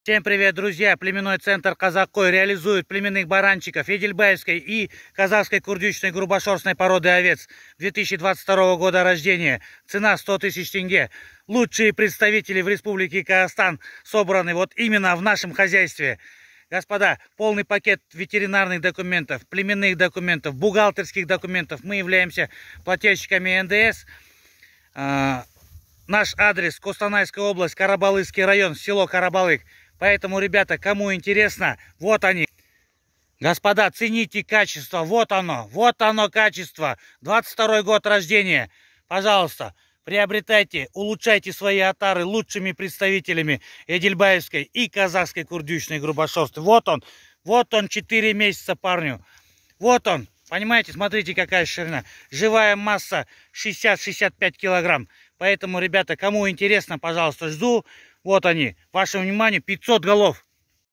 Всем привет, друзья! Племенной центр Казакой реализует племенных баранчиков едельбаевской и казахской курдючной грубошерстной породы овец 2022 года рождения. Цена 100 тысяч тенге. Лучшие представители в Республике Казахстан собраны вот именно в нашем хозяйстве. Господа, полный пакет ветеринарных документов, племенных документов, бухгалтерских документов. Мы являемся плательщиками НДС. Наш адрес — Костанайская область, Карабалыкский район, село Карабалык. Поэтому, ребята, кому интересно, вот они. Господа, цените качество, вот оно качество. 22 год рождения. Пожалуйста, приобретайте, улучшайте свои отары лучшими представителями едельбаевской и казахской курдючной грубошерсты. Вот он 4 месяца парню. Вот он, понимаете, смотрите, какая ширина. Живая масса 60-65 килограмм. Поэтому, ребята, кому интересно, пожалуйста, жду. Вот они, вашему вниманию, 500 голов.